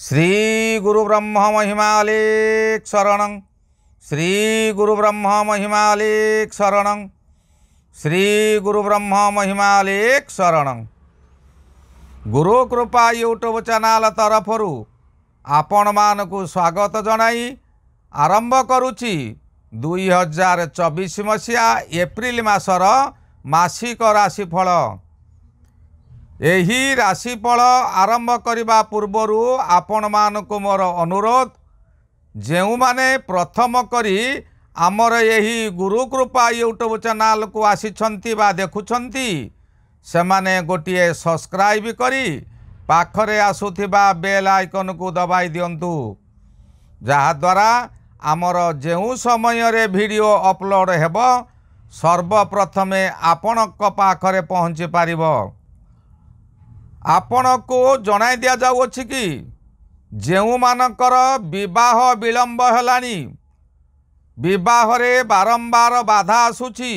श्री गुरु ब्रह्म महिमालेक शरणं श्री गुरु ब्रह्म महिमालेक शरणं श्री गुरु ब्रह्म महिमालेक शरणं। गुरु कृपा यूट्यूब चैनल तरफरु आपण मानकु स्वागत जनाई आरंभ करुछि 2024 मसीहा एप्रिल मासर मासिक राशिफल। एही राशिफल आरंभ करने पूर्वरु आपण मानकु मोर अनुरोध, जेउ माने प्रथम करी आमर यही गुरु कृपा यूट्यूब चैनल को आसीछंती बा देखुछंती से माने गोटिए सब्सक्राइब करी पाखरे आसुथिबा बेल आइकन को दबाई दियंतु, जहा द्वारा आमर जेउ समय रे वीडियो अपलोड हेबो सर्वप्रथमे आपणक पाखरे पहुँची पारिबो। आपण को जणाई दिया जाउछि कि जेउ मानकर विवाह विलंब हेलानी, विवाह रे बारंबार बाधा आसुछि,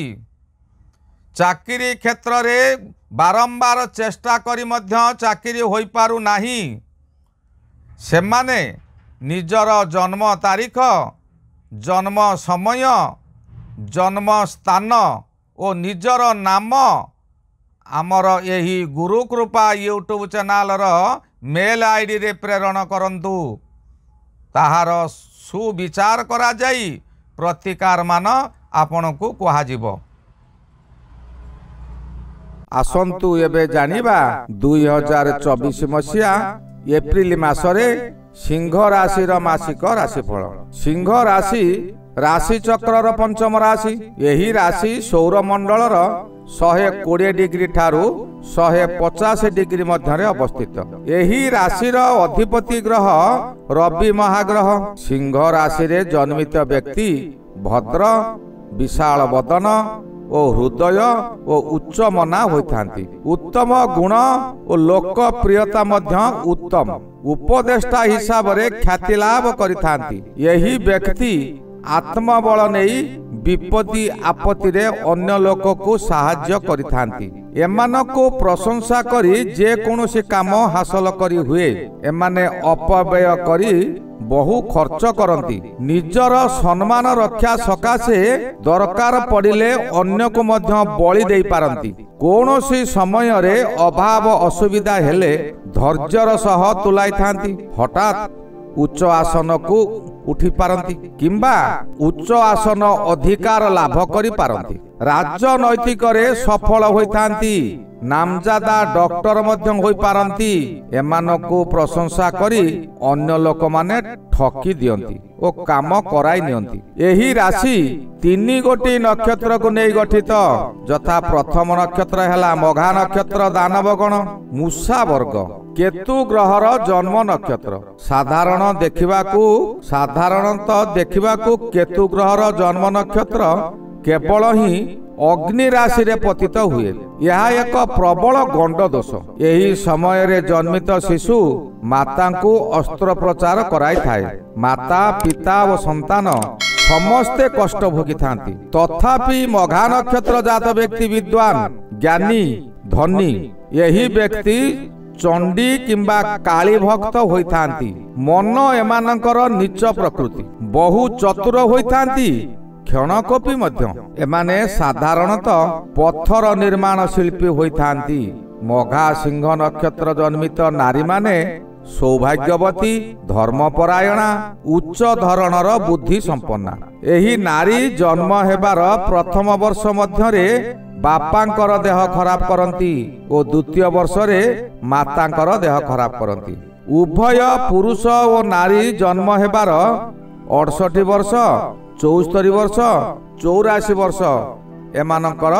चाकरी क्षेत्र रे बारंबार चेष्टा करी मध्य चाकरी होई पारु नाही, सेमाने निजर जन्म तारीख, जन्म समय, जन्म स्थान और निजर नाम आमर यही गुरु कृपा यूट्यूब चैनल मेल आईडी रे प्रेरण करंतु। ताहार सुविचार करा जाई प्रतिकार मान आपण को कुहाजिबो। आसंतु एबे जानिबा 2024 मसीहा एप्रिल मासरे सिंह राशि मासिक राशिफल। सिंह राशि राशि चक्र पंचम राशि। यही राशि सौरमंडल 120 डिग्री ठारू 150 डिग्री मध्य अवस्थित। यही राशिर अधिपति ग्रह रवि महाग्रह। सिंह राशि रे जन्मित व्यक्ति भद्र, विशाल बदन और हृदय और उच्च मना होइथांती। उत्तम गुण और लोकप्रियता मध्य उत्तम उपदेष्टा हिसाब रे ख्याति लाभ करिथांती। यही व्यक्ति आत्मबल नहीं विपत्ति आपत्ति रे अन्य लोक को साहाय्य करिथांती। एमानको प्रशंसा करी जे कोनोसी काम हासिल करी हुए, एमाने अपव्यय करी बहु खर्च करती। निजर सम्मान रक्षा सकाशे दरकार पड़िले अन्य को मध्य बलि देई पारंती। कोनोसी समय रे अभाव असुविधा हेले धैर्यर सह तुलाई थांती। हठात उच्च आसन को उठी पारंती किंबा उच्च आसन अधिकार लाभ करी पारंती। राजनैतिक रे सफल होइथांती। नामजादा डॉक्टर मध्य होई पारंती। एमानको प्रशंसा करी अन्य लोक माने ठकी दियंती ओ काम कराई नियंती। एही राशि 3 गोटी नक्षत्र को नै गठित, जथा प्रथम नक्षत्र हेला मघा नक्षत्र दानवगण मूषा वर्ग। केतु ग्रहर जन्म नक्षत्र। साधारणतः देखिबाकू केतु ग्रहर जन्म नक्षत्र केवल ही अग्नि राशि रे पतित हुए। यह एक प्रबल गंड दोष। यही समय रे जन्मित शिशु माता को अस्त्रोपचार कराई थाए। माता पिता और संतान समस्ते कष्ट भोगी थांती। तथापि मघा नक्षत्र जात व्यक्ति विद्वान, ज्ञानी, धनी। यही व्यक्ति चंडी किंबा काली भक्त होइथांती। मन एमानकर नीच प्रकृति, बहु चतुर होइथांती, क्षणकोपी मध्य। एमाने साधारणतः पत्थर निर्माण शिल्पी होइथांती। मघा सिंह नक्षत्र जन्मित नारी माने सौभाग्यवती, धर्मपरायणा, उच्च धरणर बुद्धि संपन्ना। एही नारी जन्म हेबार प्रथम वर्ष मध्यरे बापांकर देह खराब करती और द्वितीय वर्ष रे मातांकर देह खराब करती। उभय पुरुष और नारी जन्म हेबार 68 वर्ष, 74 वर्ष, 84 वर्ष एमानकर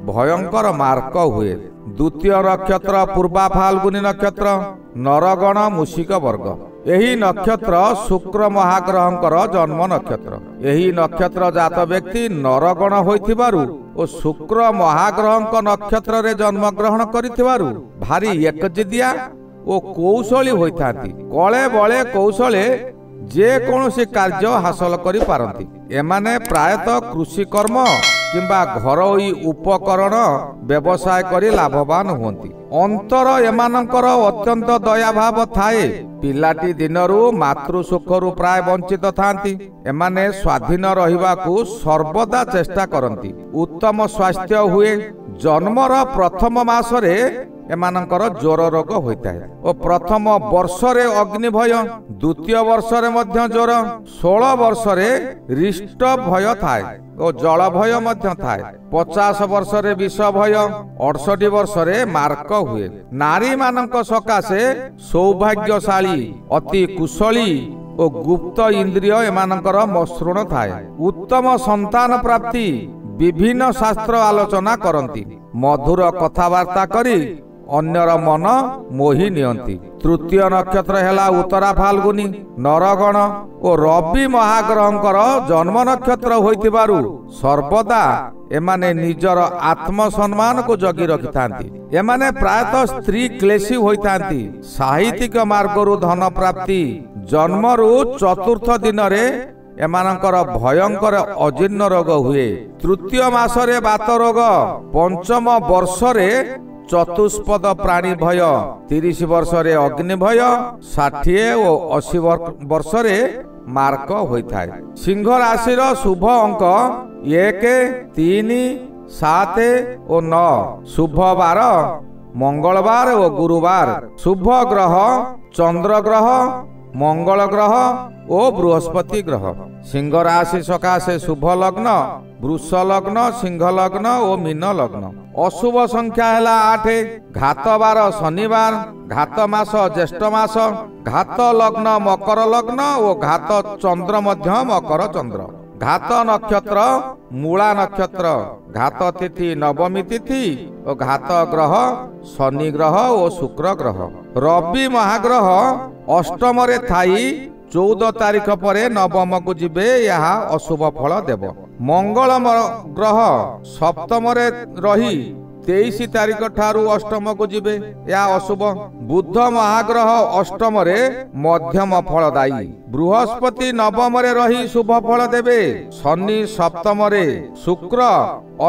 भयंकर मार्क हुए। द्वितीय नक्षत्र पूर्वा फाल्गुनी नक्षत्र नरगण मूषिक वर्ग। यही नक्षत्र शुक्र महाग्रहंकर जन्म नक्षत्र। यही नक्षत्र जात व्यक्ति नरगण होइथिबारु और शुक्र महाग्रहंक नक्षत्र रे जन्म ग्रहण करिथिबारु भारी एकजिदिया और कौशली होइथांती। कळे बळे कौशले जे कोनोसी कार्य हासिल करि पारंती। एमाने प्रायतः कृषि कर्म କିମ୍ବା ଘରୋଇ ଉପକରଣ ବ୍ୟବସାୟ କରି ଲାଭବାନ ହୁଅନ୍ତି। ଅନ୍ତର ଏମାନଙ୍କର ଅତ୍ୟନ୍ତ ଦୟାଭାବ ଥାଏ। ପିଲାଟି ଦିନରୁ ମାତୃ ସୁଖରୁ ପ୍ରାୟ ବଞ୍ଚିତ ଥାନ୍ତି। ଏମାନେ ସ୍ୱାଧୀନ ରହିବାକୁ ସର୍ବଦା ଚେଷ୍ଟା କରନ୍ତି। ଉତ୍ତମ ସ୍ୱାସ୍ଥ୍ୟ ହୁଏ। ଜନ୍ମର ପ୍ରଥମ ମାସରେ ଏମାନଙ୍କର ଜ୍ୱର ରୋଗ ହୋଇଥାଏ ଓ ପ୍ରଥମ ବର୍ଷରେ ଅଗ୍ନି ଭୟ, ଦ୍ୱିତୀୟ ବର୍ଷରେ ମଧ୍ୟ ଜ୍ୱର, 16 ବର୍ଷରେ ରିଷ୍ଟ ଭୟ ଥାଏ ଓ ଜଳ ଭୟ ମଧ୍ୟ ଥାଏ। 50 ବର୍ଷରେ ବିଷ ଭୟ, 68 ବର୍ଷରେ ମାର୍କ ହୁଏ। ନାରୀ ମାନଙ୍କ ସକାଶେ ସୌଭାଗ୍ୟଶାଳୀ, ଅତି କୁଶଳୀ ଓ ଗୁପ୍ତ ଇନ୍ଦ୍ରିୟ ଏମାନଙ୍କର ମସୃଣ ଥାଏ। ଉତ୍ତମ ସନ୍ତାନ ପ୍ରାପ୍ତି ବିଭିନ୍ନ ଶାସ୍ତ୍ର ଆଲୋଚନା କରନ୍ତି। ମଧୁର କଥାବାର୍ତ୍ତା କରି ଅନ୍ୟର ମନ ମୋହି ନିଅନ୍ତି। ତୃତୀୟ ନକ୍ଷତ୍ର ହେଲା ଉତ୍ତରା ଫାଲ୍ଗୁନି। ନରଗଣ ଓ ରବି ମହାଗ୍ରହଙ୍କର ଜନ୍ମ ନକ୍ଷତ୍ର ହୋଇଥିବାରୁ ସର୍ବଦା ଏମାନେ ନିଜର ଆତ୍ମସମ୍ମାନକୁ ଜଗି ରଖିଥାନ୍ତି। ଏମାନେ ପ୍ରାୟତଃ ସ୍ତ୍ରୀ କ୍ଲେଶୀ ହୋଇଥାନ୍ତି। ସାହିତ୍ୟିକ ମାର୍ଗରୁ ଧନ ପ୍ରାପ୍ତି। ଜନ୍ମରୁ ଚତୁର୍ଥ ଦିନରେ ଏମାନଙ୍କର ଭୟଙ୍କର ଅଜୀର୍ଣ୍ଣ ରୋଗ ହୁଏ। ତୃତୀୟ ମାସରେ ବାତ ରୋଗ, ପଞ୍ଚମ ବର୍ଷରେ ଚତୁଷ୍ପଦ ପ୍ରାଣୀ ଭୟ, 30 ବର୍ଷରେ ଅଗ୍ନି ଭୟ, 60 ଓ 80 ବର୍ଷରେ ମାର୍କ ହୋଇଥାଏ। ସିଂହ ରାଶିର ଶୁଭ ଅଙ୍କ 1, 3, 7 ଓ 9। ଶୁଭ ବାର ମଙ୍ଗଳବାର ଓ ଗୁରୁବାର। ଶୁଭ ଗ୍ରହ ଚନ୍ଦ୍ର ଗ୍ରହ, ମଙ୍ଗଳ ଗ୍ରହ ଓ ବୃହସ୍ପତି ଗ୍ରହ। ସିଂହ ରାଶି ସକାଶେ ଶୁଭ ଲଗ୍ନ ବୃଷ ଲଗ୍ନ, ସିଂହ ଲଗ୍ନ ଓ ମୀନ ଲଗ୍ନ। ଅଶୁଭ ସଂଖ୍ୟା ହେଲା 8। ଘାତ ବାର ଶନିବାର, ଘାତ ମାସ ଜ୍ୟେଷ୍ଠ ମାସ, ଘାତ ଲଗ୍ନ ମକର ଲଗ୍ନ ଓ ଘାତ ଚନ୍ଦ୍ର ମଧ୍ୟ ମକର ଚନ୍ଦ୍ର। ଘାତ ନକ୍ଷତ୍ର ମୂଳା ନକ୍ଷତ୍ର, ଘାତ ତିଥି ନବମୀ ତିଥି ଓ ଘାତ ଗ୍ରହ ଶନି ଗ୍ରହ ଓ ଶୁକ୍ର ଗ୍ରହ। ରବି ମହାଗ୍ରହ ଅଷ୍ଟମରେ ଥାଇ 14 ତାରିଖ ପରେ ନବମକୁ ଯିବେ, ଏହା ଅଶୁଭ ଫଳ ଦେବ। ମଙ୍ଗଳ ଗ୍ରହ ସପ୍ତମରେ ରହି 23 ତାରିଖ ଠାରୁ ଅଷ୍ଟମକୁ ଯିବେ, ଏହା ଅଶୁଭ। ବୁଧ ମହାଗ୍ରହ ଅଷ୍ଟମରେ ମଧ୍ୟମ ଫଳଦାୟୀ। ବୃହସ୍ପତି ନବମରେ ରହି ଶୁଭ ଫଳ ଦେବେ। ଶନି ସପ୍ତମରେ, ଶୁକ୍ର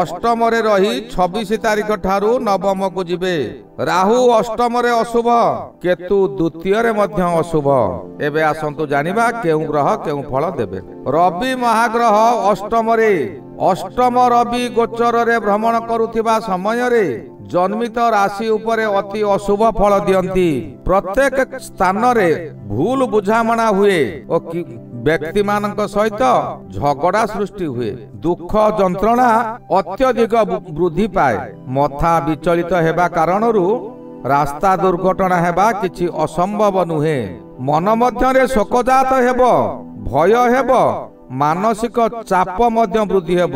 ଅଷ୍ଟମରେ ରହି 26 ତାରିଖ ଠାରୁ ନବମକୁ ଯିବେ। ରାହୁ ଅଷ୍ଟମରେ ଅଶୁଭ, କେତୁ ଦ୍ୱିତୀୟରେ ମଧ୍ୟ ଅଶୁଭ। ଏବେ ଆସନ୍ତୁ ଜାଣିବା କେଉଁ ଗ୍ରହ କେଉଁ ଫଳ ଦେବେ। ରବି ମହାଗ୍ରହ ଅଷ୍ଟମରେ, ଅଷ୍ଟମ ରବି ଗୋଚରରେ ଭ୍ରମଣ କରୁଥିବା ସମୟରେ ଜନ୍ମିତ ରାଶି ଉପରେ ଅତି ଅଶୁଭ ଫଳ ଦିଅନ୍ତି। ପ୍ରତ୍ୟେକ ସ୍ଥାନରେ ଭୁଲ ବୁଝାମଣା ହୁଏ ଓ ବ୍ୟକ୍ତି ମାନଙ୍କ ସହିତ ଝଗଡ଼ା ସୃଷ୍ଟି ହୁଏ। ଦୁଃଖ ଯନ୍ତ୍ରଣା ଅତ୍ୟଧିକ ବୃଦ୍ଧି ପାଏ। ମଥା ବିଚଳିତ ହେବା କାରଣରୁ ରାସ୍ତା ଦୁର୍ଘଟଣା ହେବା କିଛି ଅସମ୍ଭବ ନୁହେଁ। ମନ ମଧ୍ୟରେ ଶୋକଜାତ ହେବ, ଭୟ ହେବ, ମାନସିକ ଚାପ ମଧ୍ୟ ବୃଦ୍ଧି ହେବ।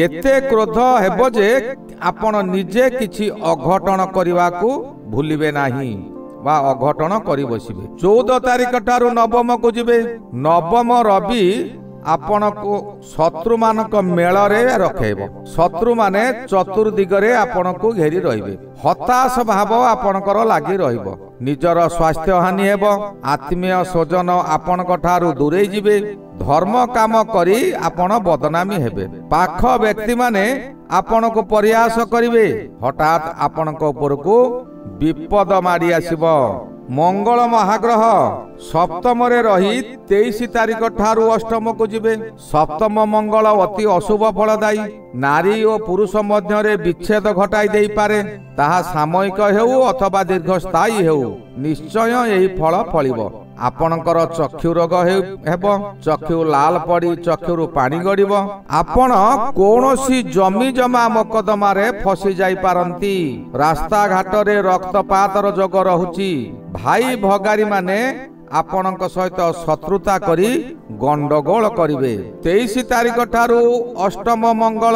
ଏତେ କ୍ରୋଧ ହେବ ଯେ ଆପଣ ନିଜେ କିଛି ଅଘଟଣ କରିବାକୁ ଭୁଲିବେ ନାହିଁ ବା ଅଘଟଣ କରି ବସିବେ। 14 ତାରିଖ ଠାରୁ ନବମକୁ ଯିବେ। ନବମ ରବି ଆପଣଙ୍କୁ ଶତ୍ରୁ ମାନଙ୍କ ମେଳରେ ରଖେଇବ। ଶତ୍ରୁ ମାନେ ଚତୁର୍ଦିଗରେ ଆପଣଙ୍କୁ ଘେରି ରହିବେ। ହତାଶ ଭାବ ଆପଣଙ୍କର ଲାଗି ରହିବ। ନିଜର ସ୍ୱାସ୍ଥ୍ୟ ହାନି ହେବ। ଆତ୍ମୀୟ ସ୍ୱଜନ ଆପଣଙ୍କ ଠାରୁ ଦୂରେଇ ଯିବେ। ଧର୍ମ କାମ କରି ଆପଣ ବଦନାମୀ ହେବେ। ପାଖ ବ୍ୟକ୍ତି ମାନେ ଆପଣଙ୍କୁ ପରିହାସ କରିବେ। ହଠାତ୍ ଆପଣଙ୍କ ଉପରକୁ ବିପଦ ମାଡ଼ି ଆସିବ। ମଙ୍ଗଳ ମହାଗ୍ରହ ସପ୍ତମରେ ରହି 23 ତାରିଖ ଠାରୁ ଅଷ୍ଟମକୁ ଯିବେ। ସପ୍ତମ ମଙ୍ଗଳ ଅତି ଅଶୁଭ ଫଳଦାୟୀ। ନାରୀ ଓ ପୁରୁଷ ମଧ୍ୟରେ ବିଚ୍ଛେଦ ଘଟାଇ ଦେଇପାରେ। ତାହା ସାମୟିକ ହେଉ ଅଥବା ଦୀର୍ଘସ୍ଥାୟୀ ହେଉ, ନିଶ୍ଚୟ ଏହି ଫଳ ଫଳିବ। ଆପଣଙ୍କର ଚକ୍ଷୁ ରୋଗ ହେବ। ଚକ୍ଷୁ ଲାଲ ପଡ଼ି ଚକ୍ଷୁରୁ ପାଣି ଗଡ଼ିବ। ଆପଣ କୌଣସି ଜମି ଜମା ମୋକଦ୍ଦମାରେ ଫସି ଯାଇପାରନ୍ତି। ରାସ୍ତାଘାଟରେ ରକ୍ତପାତର ଯୋଗ ରହୁଛି। ଭାଇ ଭଗାରୀ ମାନେ ଆପଣଙ୍କ ସହିତ ଶତ୍ରୁତା କରି ଗଣ୍ଡଗୋଳ କରିବେ। 23 ତାରିଖ ଠାରୁ ଅଷ୍ଟମ ମଙ୍ଗଳ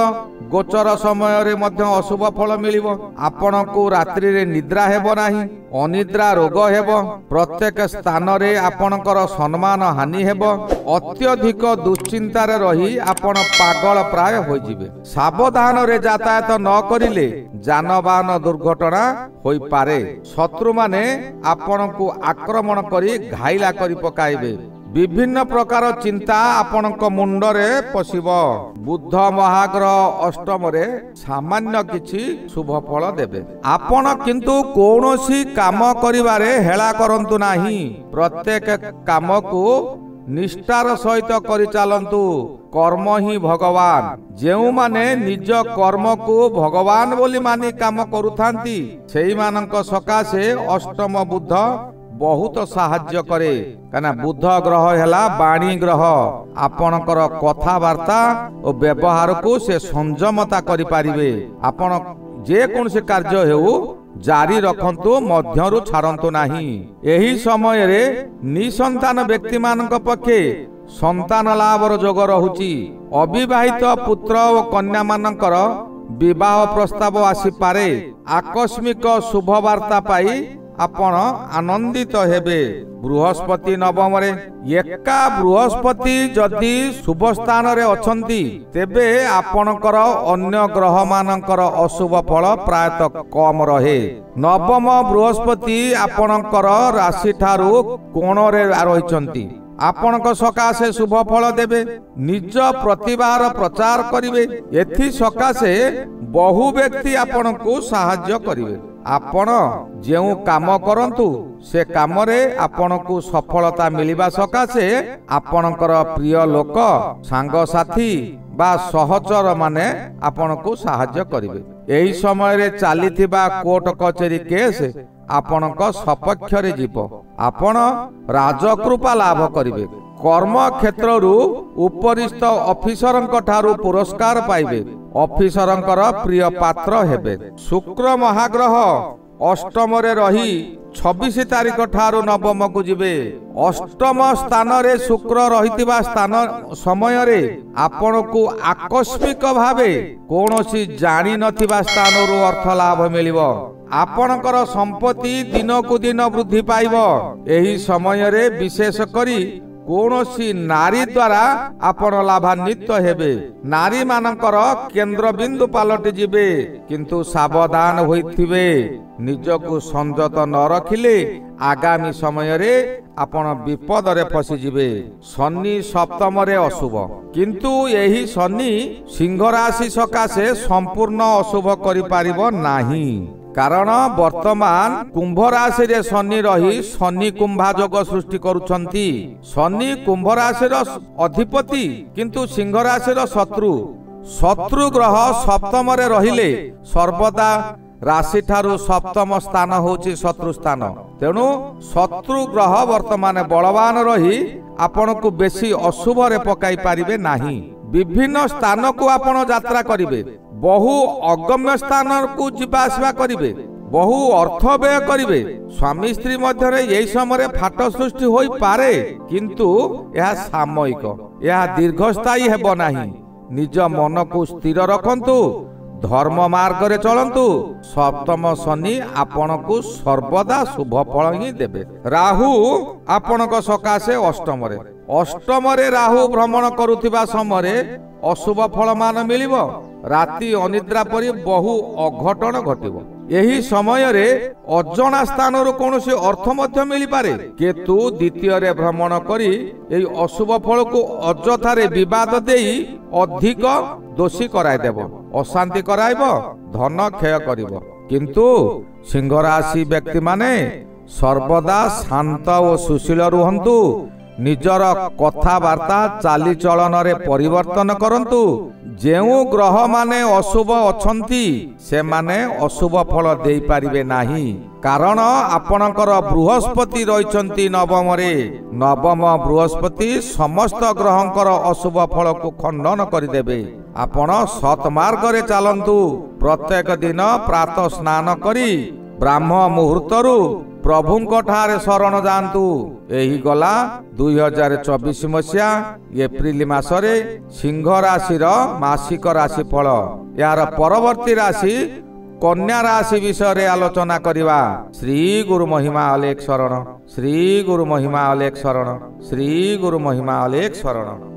ଗୋଚର ସମୟରେ ମଧ୍ୟ ଅଶୁଭ ଫଳ ମିଳିବ। ଆପଣଙ୍କୁ ରାତ୍ରିରେ ନିଦ୍ରା ହେବ ନାହିଁ। ଅନିଦ୍ରା ରୋଗ ହେବ। ପ୍ରତ୍ୟେକ ସ୍ଥାନରେ ଆପଣଙ୍କର ସମ୍ମାନ ହାନି ହେବ। ଅତ୍ୟଧିକ ଦୁଶ୍ଚିନ୍ତାରେ ରହି ଆପଣ ପାଗଳ ପ୍ରାୟ ହୋଇଯିବେ। ସାବଧାନରେ ଯାତାୟାତ ନ କରିଲେ ଯାନବାହନ ଦୁର୍ଘଟଣା ହୋଇପାରେ। ଶତ୍ରୁମାନେ ଆପଣଙ୍କୁ ଆକ୍ରମଣ କରି ଘାଇଲା କରି ପକାଇବେ। विभिन्न प्रकार चिंता आपणक मुंडरे पशिब। बुध महाग्रह अष्टम रे सामान्य किछि शुभ फल देबे। आपण किंतु कौनसी काम करिवारे हेला करंतु नाही। प्रत्येक काम को निष्ठार सहित करि चालंतु। कर्म ही भगवान। जेउ माने निज कर्म को भगवान बोली मानी काम करुथांती सेई मानक सकाशे अष्टम बुध बहुत साहाय्य करे। काना बुध ग्रह हैला वाणी ग्रह। आपणकर कथावार्ता और व्यवहार को से संयमता करि पारिबे। आपण जे कौन से कार्य हेउ जारी रखंतु मध्यरु छाड़ंतु नाही। एही समय रे निसंतान व्यक्ति मानक पक्षे संतान लाभर जोग रहुची। अविवाहित पुत्र और कन्या मानकर विवाह प्रस्ताव आसी पारे। आकस्मिक शुभ वार्ता पाई आपण आनंदित हेबे। बृहस्पति नवम रे एका बृहस्पति जदि शुभ स्थान रे अछंती तेबे आपणकर अन्य ग्रह मानकर अशुभ फल प्रायतः कम रहे। नवम बृहस्पति आपणकर राशि ठारू कोण रे रहिचंती। आपणक सकाशे शुभ फल देबे। निज प्रतिभार प्रचार करिवे। एथि सकाशे बहु व्यक्ति आपणको सहाय्य करिवे। आपण जेउ काम करंतु से काम रे आपणको सफलता मिलिबा सकाशे आपणकर प्रिय लोक सांग साथी बा सहचर माने आपणको सहाय्य करिवे। एही समय रे चालिथिबा कोर्ट कचेरी केस आपणक सपक्ष रे जीव। आपण राजकृपा लाभ करिवे। कर्म क्षेत्रु उपरिस्थ ऑफिसरंक ठारू पुरस्कार पाइबे। ऑफिसरंकर प्रिय पात्र हेबे। शुक्र महाग्रह अष्टम रे रही 26 तारिख ठारू नवम को जिबे। अष्टम स्थान रे शुक्र रहितिबा स्थान समय रे आपण को आकस्मिक भावे कोनोसी जानि नथिबा स्थान रो अर्थ लाभ मिलिबो। आपणकर संपत्ति दिन को दिन वृद्धि पाइबो। एही समय रे विशेष करी कौनसी नारी द्वारा आपण लाभान्वित हेबे। नारी मानकर केंद्र बिंदु पालटि जिबे। किंतु सावधान होइथिबे। निजको संयत न रखिले आगामी समय रे आपण विपद रे फसी जिबे। शनि सप्तम रे अशुभ। किंतु एही शनि सिंह राशि सकाशे संपूर्ण अशुभ करि पारिबो नाही। कारण वर्तमान कुंभ राशि रे शनि रही शनि कुंभा जोग सृष्टि करुछंती। शनि कुंभ राशि रो अधिपति किंतु सिंह राशि रो शत्रु। शत्रु ग्रह सप्तम रे रहिले सर्वदा राशि ठारू सप्तम स्थान होची शत्रु स्थान। तेणु शत्रु ग्रह वर्तमान बलवान रही आपण को बेसी अशुभ रे पकाई पारिबे नाही। विभिन्न स्थान को आपण यात्रा करिवे। बहु अगम्य स्थान को जीवा आसवा करिवे। बहु अर्थ व्यय करिवे। स्वामी स्त्री मध्य यही समय फाट सृष्टि होई पारे किंतु यह सामयिक। यह दीर्घस्थायी हेबो नाही। निज मन को स्थिर रखंतु। धर्म मार्ग रे चलंतु। सप्तम शनि आपण को सर्वदा शुभ फल ही देबे। राहु आपणक सकाशे अष्टम रे। अष्टम रे राहु भ्रमण करुथिबा समय अशुभ फल मान मिलिबो। राति अनिद्रा परि बहु अघटन घटिबो। एही समय रे अजणा स्थान रो कोनोसी अर्थ मध्य मिली पारे। केतु द्वितीय रे भ्रमण करी एही अशुभ फल को अजथारे विवाद देई अधिक दोषी कराय देबो। अशांति कराइबो। धन क्षय करिबो। किंतु सिंह राशि व्यक्ति माने सर्वदा शांत और सुशील रुहंतु। निजर कथावार्ता चाली चलन रे परिवर्तन करंतु। जेउ ग्रह माने अशुभ अछंती से माने अशुभ फल देई पारिबे नाही। कारण आपणकर बृहस्पति रहिचंती नवम रे। नवम बृहस्पति समस्त ग्रहंकर अशुभ फल को खंडन करि देबे। आपण सत मार्ग रे चालंतु। प्रत्येक दिन प्रातः स्नान करी ब्राह्म मुहूर्तरु प्रभुंक ठारे शरण जांतु। एही गला 2024 मसिया एप्रिल मासरे सिंह राशि मासिक राशि फल। यार परवर्ती राशि कन्या राशि विषय आलोचना करिवा। श्री गुरु महिमा अलेख शरण। श्री गुरु महिमा अलेख शरण। श्री गुरु महिमा अलेख शरण।